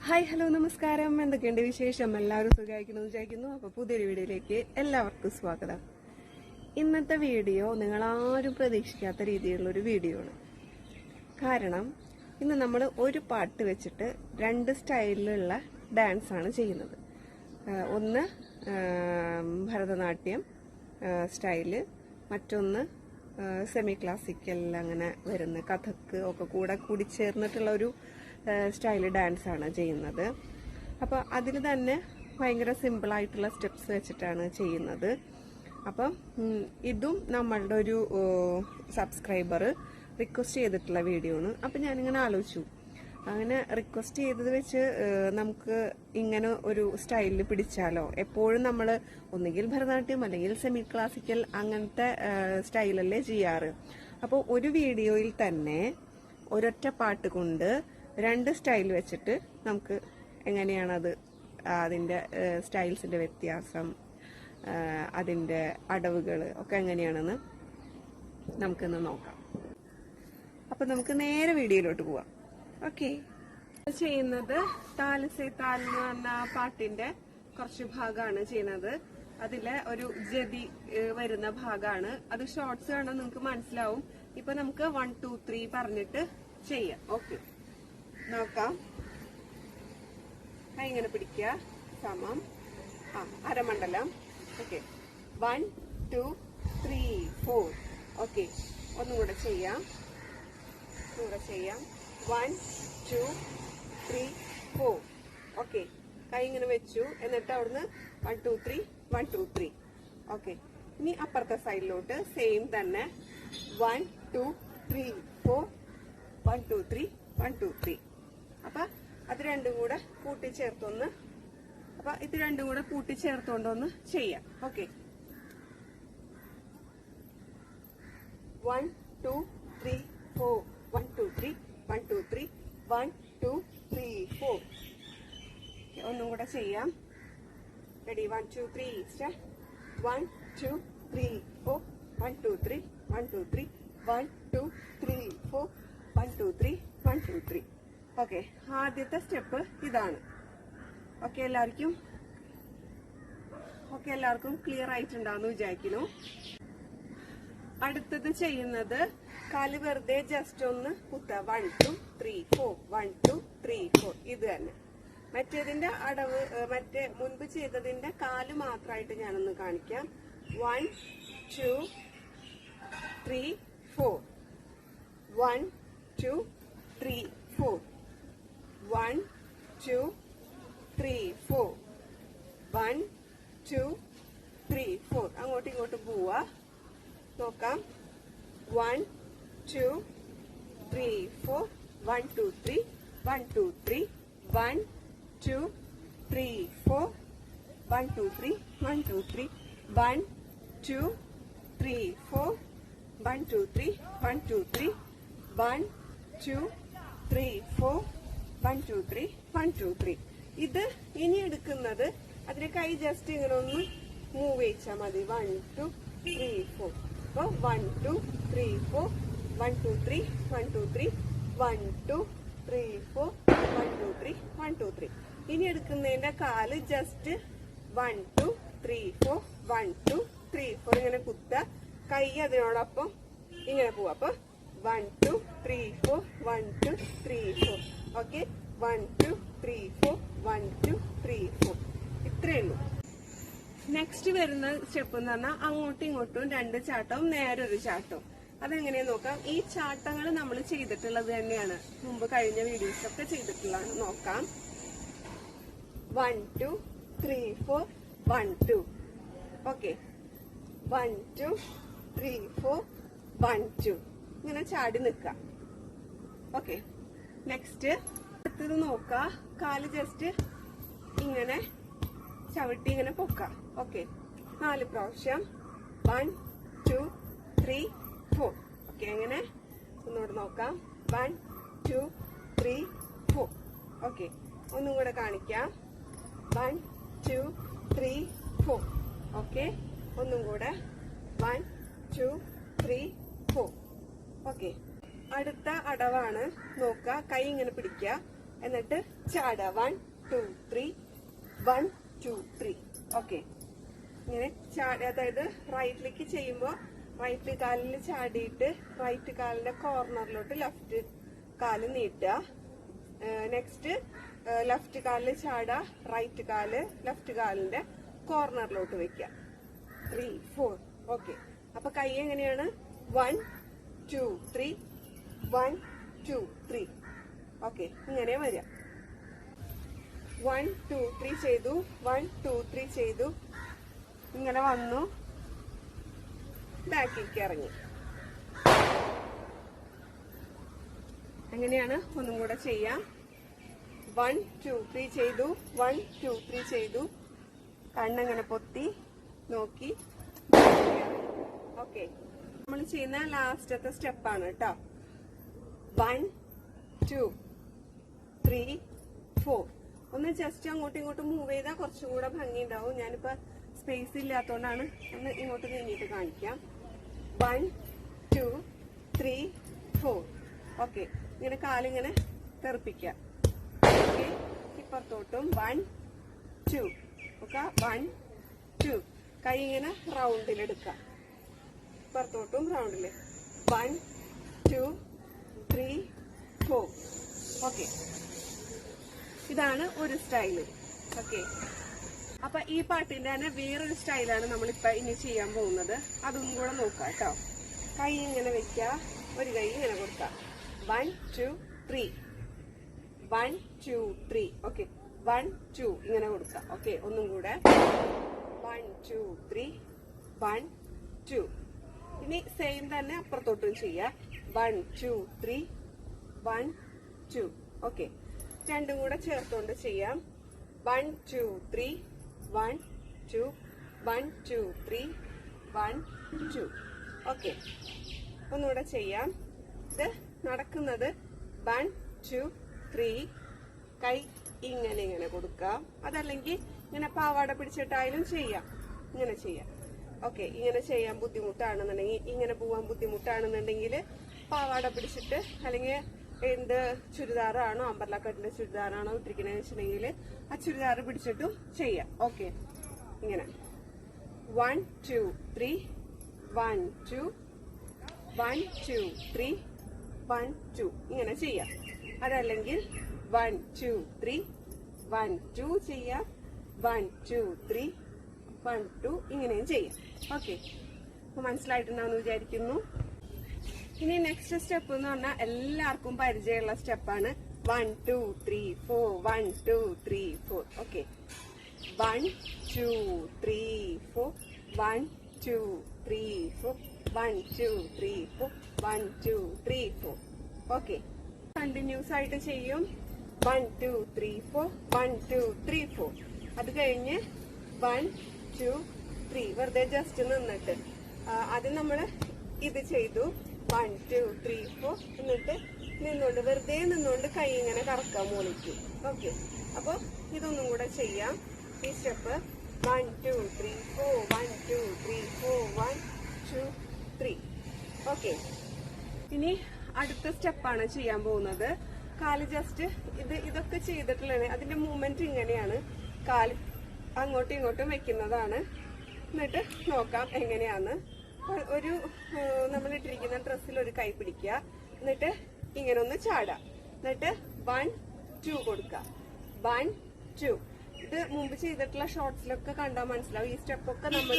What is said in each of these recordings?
Hi hello നമസ്കാരം. എന്തൊക്കെയുണ്ട് വിശേഷം? എല്ലാവരും സുഖമായിരിക്കുന്നു വിചാരിക്കുന്നു. അപ്പോൾ പുതിയൊരു വീഡിയോയിലേക്ക് എല്ലാവർക്കും സ്വാഗതം. ഇന്നത്തെ വീഡിയോ നിങ്ങൾ ആരും പ്രതീക്ഷിക്കാത്ത രീതിയിലുള്ളൊരു വീഡിയോ ആണ്. കാരണം ഇന്ന് നമ്മൾ ഒരു പാട്ട് വെച്ചിട്ട് രണ്ട് സ്റ്റൈലിലുള്ള ഡാൻസ് ആണ് ചെയ്യുന്നത്. ഒന്ന് ഭരതനാട്യം സ്റ്റൈല്, മറ്റൊന്ന് സെമി ക്ലാസിക്കൽ അങ്ങനെ വരുന്ന കഥക്ക് ഒക്കെ കൂടി ചേർന്നിട്ടുള്ള ഒരു സ്റ്റൈല് ഡാൻസ് ആണ് ചെയ്യുന്നത്. അപ്പോൾ അതിൽ തന്നെ ഭയങ്കര സിമ്പിളായിട്ടുള്ള സ്റ്റെപ്സ് വെച്ചിട്ടാണ് ചെയ്യുന്നത്. അപ്പം ഇതും നമ്മളുടെ ഒരു സബ്സ്ക്രൈബർ റിക്വസ്റ്റ് ചെയ്തിട്ടുള്ള വീഡിയോ ആണ്. അപ്പം ഞാനിങ്ങനെ ആലോചിച്ചു, അങ്ങനെ റിക്വസ്റ്റ് ചെയ്തത് വെച്ച് നമുക്ക് ഇങ്ങനെ ഒരു സ്റ്റൈലിൽ പിടിച്ചാലോ. എപ്പോഴും നമ്മൾ ഒന്നുകിൽ ഭരതനാട്യം അല്ലെങ്കിൽ സെമി ക്ലാസിക്കൽ അങ്ങനത്തെ സ്റ്റൈലല്ലേ ചെയ്യാറ്. അപ്പോൾ ഒരു വീഡിയോയിൽ തന്നെ ഒരൊറ്റ പാട്ട് കൊണ്ട് രണ്ട് സ്റ്റൈൽ വെച്ചിട്ട് നമുക്ക് എങ്ങനെയാണത് അതിൻ്റെ സ്റ്റൈൽസിൻ്റെ വ്യത്യാസം, അതിൻ്റെ അടവുകൾ ഒക്കെ എങ്ങനെയാണെന്ന് നമുക്കിന്ന് നോക്കാം. അപ്പം നമുക്ക് നേരെ വീഡിയോയിലോട്ട് പോവാം. ഓക്കെ, ചെയ്യുന്നത് താല് സേ താൽ എന്ന് പറഞ്ഞ പാട്ടിന്റെ കുറച്ച് ഭാഗമാണ് ചെയ്യുന്നത്. അതിലെ ഒരു ജതി വരുന്ന ഭാഗമാണ് അത്. ഷോർട്സ് കാണാൻ നിങ്ങൾക്ക് മനസ്സിലാവും. ഇപ്പൊ നമുക്ക് 1 2 3 പറഞ്ഞിട്ട് ചെയ്യാം. ഓക്കെ, നോക്കാം. കൈ ഇങ്ങനെ പിടിക്കുക, സമം, അരമണ്ഡലം. ഓക്കെ, 1 2 3 4. ഓക്കെ, ഒന്നും കൂടെ ചെയ്യാം. 1 2 3 4. ഓക്കെ, കൈ ഇങ്ങനെ വെച്ചു. എന്നിട്ട് അവിടുന്ന് 1 2 3 1 2 3. ഓക്കെ, ഇനി അപ്പുറത്തെ സൈഡിലോട്ട് സെയിം തന്നെ 1 2 3 4 1 2 3 1 2 3. അപ്പൊ അത് രണ്ടും കൂടെ കൂട്ടിച്ചേർത്തൊന്ന് കൂട്ടിച്ചേർത്തോണ്ടൊന്ന് ചെയ്യാം. ഓക്കെ, 1 2 3 4 1 2 3 1 2 3 1 2 3 4. ഒന്നും കൂടെ ചെയ്യാം. റെഡി? 1 2 3 സ്റ്റാർട്ട്. 1 2 3 4 1 2 3 1 2 3 1 2 3 4 1 2 3 1 2 3. ഓക്കെ, ആദ്യത്തെ സ്റ്റെപ്പ് ഇതാണ്. ഓക്കെ, എല്ലാവർക്കും ക്ലിയർ ആയിട്ടുണ്ടാവുമെന്ന് വിചാരിക്കുന്നു. അടുത്തത് ചെയ്യുന്നത് കാല് വെറുതെ ജസ്റ്റ് ഒന്ന് കുത്തുക. 1 2 3 4 1 2 3 4. ഇത് തന്നെ. മറ്റേതിന്റെ അടവ്, മറ്റേ മുൻപ് ചെയ്തതിന്റെ കാല് മാത്രമായിട്ട് ഞാനൊന്ന് കാണിക്കാം. 1 2 3 4 1 2 3 4 1 2 3 4 1 2 3 4. അങ്ങോട്ടും ഇങ്ങോട്ടും പോവാ. നോക്കാം. 1 2 3 4 1 2 3 1 2 3 1 2 3 4 1 2 3 1 2 3 1 2 3 4 1 2 3 1 2 3 1 2 3 4 1 2 3 1 2 3. ഇത് ഇനി എടുക്കുന്നത് അതിന്റെ കൈ ജസ്റ്റ് ഇങ്ങനെ ഒന്ന് മൂവ് ചെയ്യിച്ചാൽ മതി. 1 2 3 4. അപ്പൊ 1 2 3 4 1 2 3 1 2 3 1 2 3 4 1 2 3 1 2 3. ഇനി എടുക്കുന്നതിന്റെ കാല് ജസ്റ്റ് 1 2 3 4 1 2 3 4 ഇങ്ങനെ കുത്ത. കൈ അതിനോടൊപ്പം ഇങ്ങനെ പോവാ. അപ്പൊ 1 2 3 4 1 2 3 4. ഓക്കെ, 1 2 3 4 1 2 3 4. ഇത്രയേ ഉള്ളൂ. നെക്സ്റ്റ് വരുന്ന സ്റ്റെപ്പ് എന്ന് പറഞ്ഞാൽ അങ്ങോട്ടും ഇങ്ങോട്ടും രണ്ട് ചാട്ടവും നേരെ ഒരു ചാട്ടവും. അതെങ്ങനെയാ നോക്കാം. ഈ ചാട്ടങ്ങൾ നമ്മൾ ചെയ്തിട്ടുള്ളത് തന്നെയാണ്, മുമ്പ് കഴിഞ്ഞ വീഡിയോസൊക്കെ ചെയ്തിട്ടുള്ളതാണ്. നോക്കാം. 1 2 3 4 1 2. ഓക്കെ, 1 2 3 4 1 2. ഇങ്ങനെ ചാടി നിൽക്കാം. ഓക്കെ, നെക്സ്റ്റ് അടുത്തത് നോക്കാം. കാല് ജസ്റ്റ് ഇങ്ങനെ ചവിട്ടി ഇങ്ങനെ പൊക്കാം. ഓക്കെ, 4 പ്രാവശ്യം. 1 2 3 4. ഓക്കെ, അങ്ങനെ ഒന്നുകൂടെ നോക്കാം. 1 2 3 4. ഓക്കെ, ഒന്നും കൂടെ കാണിക്കാം. 1 2 3 4. ഓക്കെ, ഒന്നും കൂടെ. 1 2 3 4. ഓക്കെ, അടുത്ത അടവാണ്. നോക്കുക, കൈ ഇങ്ങനെ പിടിക്കുക. എന്നിട്ട് ചാടുക 1 2 3 1 2 3. ഓക്കെ, ഇങ്ങനെ ചാടി, അതായത് റൈറ്റിലേക്ക് ചെയ്യുമ്പോൾ റൈറ്റ് കാലിൽ ചാടിയിട്ട് റൈറ്റ് കാലിന്റെ കോർണറിലോട്ട് ലെഫ്റ്റ് കാല് നീട്ടുക. നെക്സ്റ്റ് ലെഫ്റ്റ് കാലിൽ ചാടുക, റൈറ്റ് കാല് ലെഫ്റ്റ് കാലിന്റെ കോർണറിലോട്ട് വെക്കുക. 3 4. ഓക്കെ, അപ്പൊ കൈ എങ്ങനെയാണ് 1 2 3 1 2 3. ഓക്കെ, ഇങ്ങനെ വരിക. 1 2 3 ചെയ്തു, 1 2 3 ചെയ്തു, ഇങ്ങനെ വന്നു, ബാക്കിലേക്ക് ഇറങ്ങി. എങ്ങനെയാണ് ഒന്നും കൂടെ ചെയ്യാം. 1 2 3 ചെയ്തു, 1 2 3 ചെയ്തു, കണ്ണങ്ങനെ പൊത്തി നോക്കി. ഓക്കെ, നമ്മൾ ചെയ്യുന്ന ലാസ്റ്റത്തെ സ്റ്റെപ്പാണ് കേട്ടോ. 1 2 3 4. ഒന്ന് ജസ്റ്റ് അങ്ങോട്ടും ഇങ്ങോട്ടും മൂവ് ചെയ്താൽ കുറച്ചും കൂടെ ഭംഗി ഉണ്ടാവും. ഞാനിപ്പോ സ്പേസ് ഇല്ലാത്തോണ്ടാണ് ഒന്ന് ഇങ്ങോട്ട് നീങ്ങിയിട്ട് കാണിക്കാം. 1 2 3 4. ഓക്കെ, ഇങ്ങനെ കാലിങ്ങനെ തെറിപ്പിക്കാം. ഓക്കെ, ഇപ്പുറത്തോട്ടും 1 2. ഓക്കെ, 1 2. കൈ ഇങ്ങനെ റൗണ്ടിലെടുക്കാം, ഇപ്പുറത്തോട്ടും റൗണ്ടില്. 1 2 3 4. ഓക്കെ, ഇതാണ് ഒരു സ്റ്റൈല്. ഓക്കെ, അപ്പൊ ഈ പാട്ടിന്റെ തന്നെ വേറൊരു സ്റ്റൈലാണ് നമ്മളിപ്പോ ഇനി ചെയ്യാൻ പോകുന്നത്. അതൊന്നും കൂടെ നോക്കാം കേട്ടോ. കൈ ഇങ്ങനെ വെക്ക, ഒരു കൈ ഇങ്ങനെ കൊടുക്കാം. 1 2 3 1 2 3. ഓക്കെ, 1 2 ഇങ്ങനെ കൊടുക്കാം. ഓക്കെ, ഒന്നും കൂടെ 1 2 3 1 2. ഇനി സെയിം തന്നെ അപ്പുറത്തോട്ടും ചെയ്യാം. 1 2 3 1 2. ഓക്കെ, രണ്ടും കൂടെ ചേർത്തോണ്ട് ചെയ്യാം. 1 2 3 1 2 1 2 3 1 2. ഓക്കെ, ഒന്നുകൂടെ ചെയ്യാം. ഇത് നടക്കുന്നത് 1 2 3. കൈ ഇങ്ങനെ ഇങ്ങനെ കൊടുക്കാം, അതല്ലെങ്കിൽ ഇങ്ങനെ പാവാട പിടിച്ചിട്ടായാലും ചെയ്യാം. ഇങ്ങനെ ചെയ്യാം. ഓക്കെ, ഇങ്ങനെ ചെയ്യാൻ ബുദ്ധിമുട്ടാണെന്നുണ്ടെങ്കിൽ, ഇങ്ങനെ പോവാൻ ബുദ്ധിമുട്ടാണെന്നുണ്ടെങ്കിൽ പാവാട പിടിച്ചിട്ട്, അല്ലെങ്കിൽ എന്ത് ചുരിദാറാണോ അമ്പർല കട്ടിന്റെ ചുരിദാറാണോ ഇട്ടിരിക്കണെന്ന് വെച്ചിട്ടുണ്ടെങ്കിൽ ആ ചുരിദാർ പിടിച്ചിട്ടും ചെയ്യാം. ഓക്കെ, ഇങ്ങനെ 1 2 3 1 2 1 2 3 1 2 ഇങ്ങനെ ചെയ്യാം. അതല്ലെങ്കിൽ 1 2 3 1 2 ചെയ്യാം. 1 2 3 1 2 ഇങ്ങനെയും ചെയ്യാം. ഓക്കെ, അപ്പൊ മനസ്സിലായിട്ടുണ്ടാവുമെന്ന് വിചാരിക്കുന്നു. ഇനി നെക്സ്റ്റ് സ്റ്റെപ്പ് എന്ന് പറഞ്ഞാൽ എല്ലാവർക്കും പരിചയമുള്ള സ്റ്റെപ്പാണ്. 1 2 3 4 1 2 3 4. ഓക്കെ, 1 2 3 4 1 2 3 4 1 2 3 4 1 2 3 4. ഓക്കെ, കണ്ടിന്യൂസ് ആയിട്ട് ചെയ്യും. 1 2 3 4 1 2 3 4. അത് കഴിഞ്ഞ് 1 2 3 വെറുതെ ജസ്റ്റ് നിന്നിട്ട് ആദ്യം നമ്മള് ഇത് ചെയ്തു. 1 2 3 4. എന്നിട്ട് നിന്നുകൊണ്ട്, വെറുതെ നിന്നുകൊണ്ട് കൈ ഇങ്ങനെ കറക്കാൻ മോളിക്ക്. ഓക്കെ, അപ്പൊ ഇതൊന്നും കൂടെ ചെയ്യാം. ഈ സ്റ്റെപ്പ് 1 2 3 4 1 2 3 4 1 2 3. ഓക്കെ, ഇനി അടുത്ത സ്റ്റെപ്പാണ് ചെയ്യാൻ പോകുന്നത്. കാല് ജസ്റ്റ് ഇതൊക്കെ ചെയ്തിട്ടുള്ളത്. അതിന്റെ മൂവ്മെന്റ് ഇങ്ങനെയാണ്. കാല് അങ്ങോട്ടും ഇങ്ങോട്ടും വെക്കുന്നതാണ്. എന്നിട്ട് നോക്കാം എങ്ങനെയാന്ന്. ഒരു നമ്മൾ ഇട്ടിരിക്കുന്ന ഡ്രസ്സിൽ ഒരു കൈ പിടിക്കുക, എന്നിട്ട് ഇങ്ങനെ ഒന്ന് ചാടാം, എന്നിട്ട് 1 2 കൊടുക്കുക. 1 2. ഇത് മുമ്പ് ചെയ്തിട്ടുള്ള ഷോർട്സിലൊക്കെ കണ്ടാൽ മനസ്സിലാവും. ഈ സ്റ്റെപ്പൊക്കെ നമ്മൾ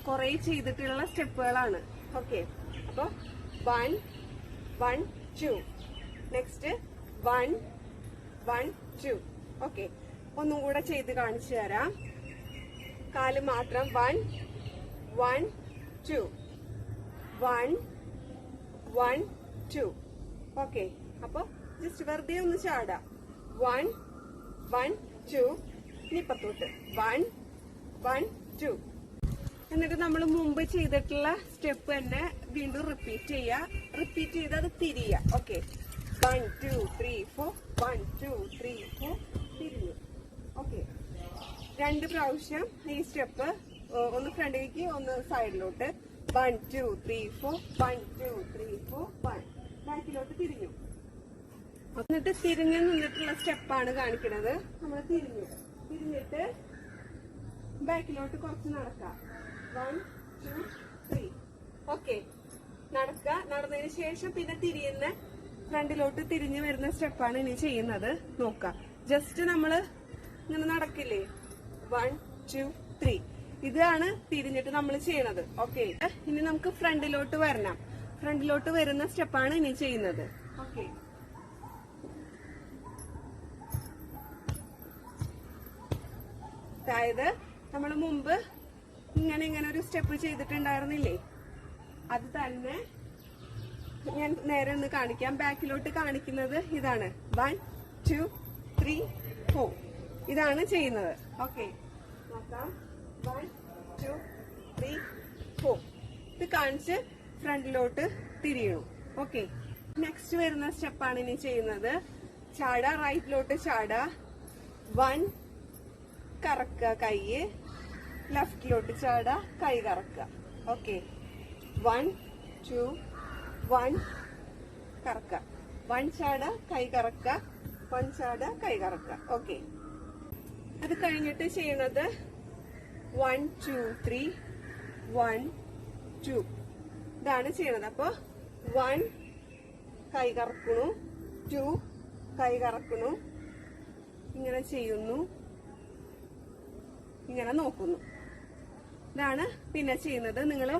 കുറെ ചെയ്തിട്ടുള്ള സ്റ്റെപ്പുകളാണ്. ഓക്കെ, അപ്പൊ 1 1 2. നെക്സ്റ്റ് 1 1 2. ഓക്കെ, ഒന്നും കൂടെ ചെയ്ത് കാണിച്ചു തരാം. കാല് മാത്രം 1 1 2 1 1 2. ഓക്കെ, അപ്പൊ ജസ്റ്റ് വെറുതെ ഒന്ന് ചാടാം. 1 1 2. ഇനിപ്പത്തോട്ട് 1 1 2. എന്നിട്ട് നമ്മൾ മുമ്പ് ചെയ്തിട്ടുള്ള സ്റ്റെപ്പ് തന്നെ വീണ്ടും റിപ്പീറ്റ് ചെയ്യുക. റിപ്പീറ്റ് ചെയ്ത് അത് തിരിയുക. ഓക്കെ, 1 2 3 4 1 2 3 4 തിരിഞ്ഞു. ഓക്കെ, 2 പ്രാവശ്യം ഈ സ്റ്റെപ്പ്, ഒന്ന് ഫ്രണ്ടിലേക്ക് ഒന്ന് സൈഡിലോട്ട്. 1 2 3 4 1 2 3 4 1. ബാക്കിലോട്ട് തിരിഞ്ഞു. എന്നിട്ട് തിരിഞ്ഞു നിന്നിട്ടുള്ള സ്റ്റെപ്പാണ് കാണിക്കുന്നത്. നമ്മൾ തിരിഞ്ഞിട്ട് ബാക്കിലോട്ട് കുറച്ച് നടക്കാം. 1 2 3. ഓക്കെ, നടന്നതിന് ശേഷം പിന്നെ തിരിയുന്ന ഫ്രണ്ടിലോട്ട് തിരിഞ്ഞു വരുന്ന സ്റ്റെപ്പാണ് ഇനി ചെയ്യുന്നത്. നോക്കാം, ജസ്റ്റ് നമ്മള് ഇങ്ങനെ നടക്കില്ലേ, 1 2 3. ഇതാണ് തിരിഞ്ഞിട്ട് നമ്മൾ ചെയ്യണത്. ഓക്കെ, ഇനി നമുക്ക് ഫ്രണ്ടിലോട്ട് വരണം. ഫ്രണ്ടിലോട്ട് വരുന്ന സ്റ്റെപ്പാണ് ഇനി ചെയ്യുന്നത്. ഓക്കെ, അതായത് നമ്മൾ മുമ്പ് ഇങ്ങനെ ഒരു സ്റ്റെപ്പ് ചെയ്തിട്ടുണ്ടായിരുന്നില്ലേ, അത് തന്നെ ഞാൻ നേരെ ഒന്ന് കാണിക്കാം. ബാക്കിലോട്ട് കാണിക്കുന്നത് ഇതാണ്. 1 2 3 4. ഇതാണ് ചെയ്യുന്നത്. ഓക്കെ, നോക്കാം. 1 2 3 4. ഇത് കാണിച്ച് ഫ്രണ്ടിലോട്ട് തിരിയണു. ഓക്കെ, നെക്സ്റ്റ് വരുന്ന സ്റ്റെപ്പാണ് ഇനി ചെയ്യുന്നത്. ചാട, റൈറ്റിലോട്ട് ചാട. 1 കറക്കുക കൈ, ലെഫ്റ്റിലോട്ട് ചാട, കൈ കറക്കുക. ഓക്കെ, 1 2 1 കറക്കുക. 1 ചാട, കൈ കറക്കുക. 1 ചാട, കൈ കറക്കുക. ഓക്കെ, അത് കഴിഞ്ഞിട്ട് ചെയ്യണത് 1 2 3 1 2. ഇതാണ് ചെയ്യണത്. അപ്പൊ 1 കൈ കറക്കണു, 2 കൈ കറക്കണു, ഇങ്ങനെ ചെയ്യുന്നു, ഇങ്ങനെ നോക്കുന്നു. ഇതാണ് പിന്നെ ചെയ്യുന്നത്. നിങ്ങൾ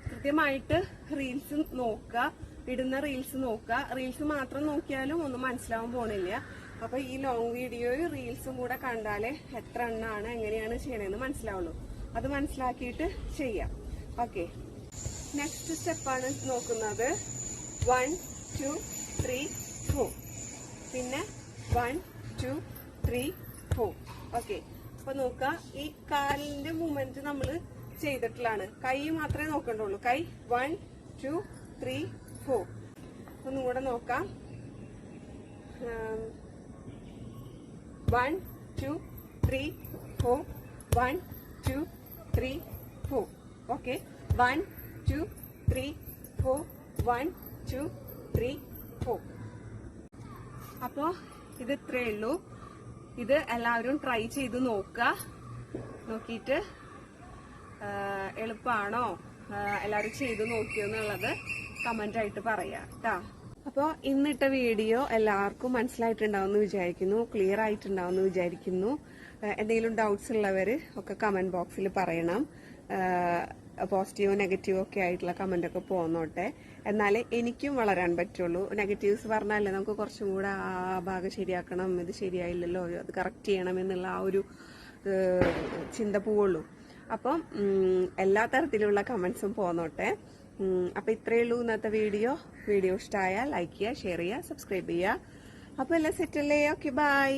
കൃത്യമായിട്ട് റീൽസ് നോക്കുക, ഇടുന്ന റീൽസ് നോക്കുക. റീൽസ് മാത്രം നോക്കിയാലും ഒന്നും മനസ്സിലാവാൻ പോണില്ല. അപ്പൊ ഈ ലോങ് വീഡിയോയും റീൽസും കൂടെ കണ്ടാലേ എത്ര എണ്ണാണ് എങ്ങനെയാണ് ചെയ്യണമെന്ന് മനസ്സിലാവുള്ളൂ. അത് മനസ്സിലാക്കിയിട്ട് ചെയ്യാം. ഓക്കെ, നെക്സ്റ്റ് സ്റ്റെപ്പാണ് നോക്കുന്നത്. 1 2 3 4. പിന്നെ 1 2 3 4. ഓക്കെ, അപ്പൊ നോക്കുക, ഈ കാലിന്റെ മൂവ്മെന്റ് നമ്മൾ ചെയ്തിട്ടുള്ളതാണ്. കൈ മാത്രമേ നോക്കണ്ടുള്ളൂ. കൈ 1 2 3 4. ഒന്നും കൂടെ നോക്കാം. 1 2 3 4. 1 2 3 4. ഓക്കെ, 1 2 3 4. 1 2 3 4. അപ്പോ ഇത് ഇത്രയേ ഉള്ളൂ. ഇത് എല്ലാവരും ട്രൈ ചെയ്ത് നോക്കുക. നോക്കിയിട്ട് എളുപ്പമാണോ, എല്ലാവരും ചെയ്ത് നോക്കിയോ എന്നുള്ളത് കമന്റ് ആയിട്ട് പറയാം കേട്ടോ. അപ്പോൾ ഇന്നിട്ട വീഡിയോ എല്ലാവർക്കും മനസ്സിലായിട്ടുണ്ടാവും എന്ന് വിചാരിക്കുന്നു, ക്ലിയർ ആയിട്ടുണ്ടാവും എന്ന് വിചാരിക്കുന്നു. എന്തെങ്കിലും ഡൗട്ട്സ് ഉള്ളവർ ഒക്കെ കമന്റ് ബോക്സിൽ പറയണം. പോസിറ്റീവോ നെഗറ്റീവോ ഒക്കെ ആയിട്ടുള്ള കമന്റ് ഒക്കെ പോന്നോട്ടെ, എന്നാലേ എനിക്കും വളരാൻ പറ്റുള്ളൂ. നെഗറ്റീവ്സ് പറഞ്ഞാലേ നമുക്ക് കുറച്ചും കൂടെ ആ ഭാഗം ശരിയാക്കണം, ഇത് ശരിയായില്ലല്ലോ, അത് കറക്റ്റ് ചെയ്യണം എന്നുള്ള ആ ഒരു ചിന്ത പോവുള്ളൂ. അപ്പം എല്ലാ തരത്തിലുള്ള കമന്റ്സും പോന്നോട്ടെ. അപ്പൊ ഇത്രയേ ഉള്ളൂ ഇന്നത്തെ വീഡിയോ. വീഡിയോ ഇഷ്ടമായാൽ ലൈക്ക് ചെയ്യുക, ഷെയർ ചെയ്യുക, സബ്സ്ക്രൈബ് ചെയ്യുക. അപ്പൊ എല്ലാം സെറ്റല്ലേ? Okay, by.